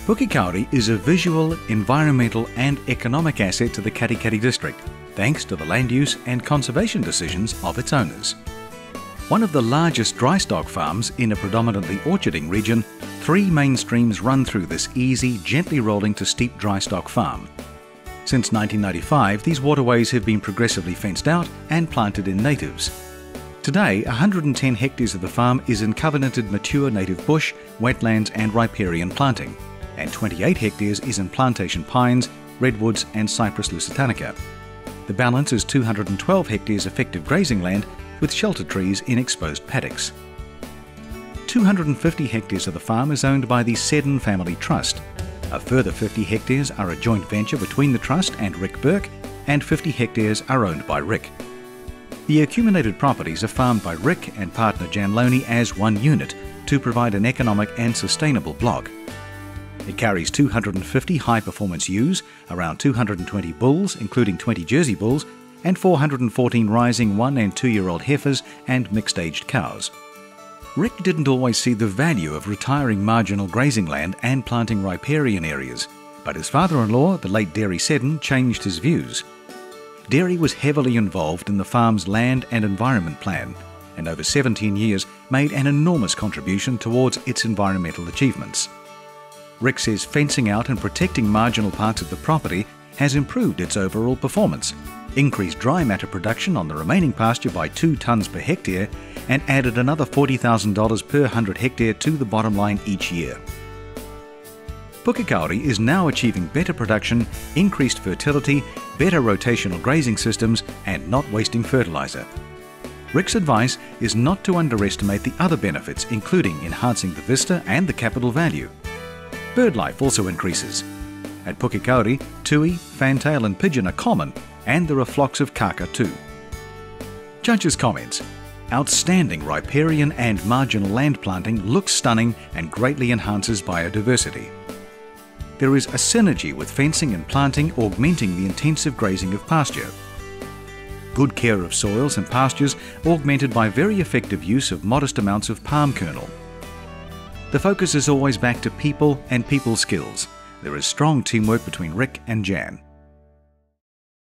Pukekauri is a visual, environmental and economic asset to the Katikati district, thanks to the land use and conservation decisions of its owners. One of the largest dry stock farms in a predominantly orcharding region, 3 main streams run through this easy, gently rolling to steep dry stock farm. Since 1995, these waterways have been progressively fenced out and planted in natives. Today, 110 hectares of the farm is in covenanted mature native bush, wetlands and riparian planting, and 28 hectares is in plantation pines, redwoods and Cypress lusitanica. The balance is 212 hectares effective grazing land with shelter trees in exposed paddocks. 250 hectares of the farm is owned by the Seddon Family Trust. A further 50 hectares are a joint venture between the Trust and Rick Burke, and 50 hectares are owned by Rick. The accumulated properties are farmed by Rick and partner Jan Loney as one unit to provide an economic and sustainable block. It carries 250 high-performance ewes, around 220 bulls, including 20 Jersey bulls, and 414 rising 1- and 2-year-old heifers and mixed-aged cows. Rick didn't always see the value of retiring marginal grazing land and planting riparian areas, but his father-in-law, the late Derry Seddon, changed his views. Derry was heavily involved in the farm's land and environment plan, and over 17 years made an enormous contribution towards its environmental achievements. Rick says fencing out and protecting marginal parts of the property has improved its overall performance, increased dry matter production on the remaining pasture by 2 tonnes per hectare, and added another $40,000 per 100 hectare to the bottom line each year. Pukekauri is now achieving better production, increased fertility, better rotational grazing systems, and not wasting fertiliser. Rick's advice is not to underestimate the other benefits, including enhancing the vista and the capital value. Bird life also increases. At Pukekauri, tui, fantail and pigeon are common, and there are flocks of kaka too. Judges' comments. Outstanding riparian and marginal land planting looks stunning and greatly enhances biodiversity. There is a synergy with fencing and planting augmenting the intensive grazing of pasture. Good care of soils and pastures augmented by very effective use of modest amounts of palm kernel. The focus is always back to people and people skills. There is strong teamwork between Rick and Jan.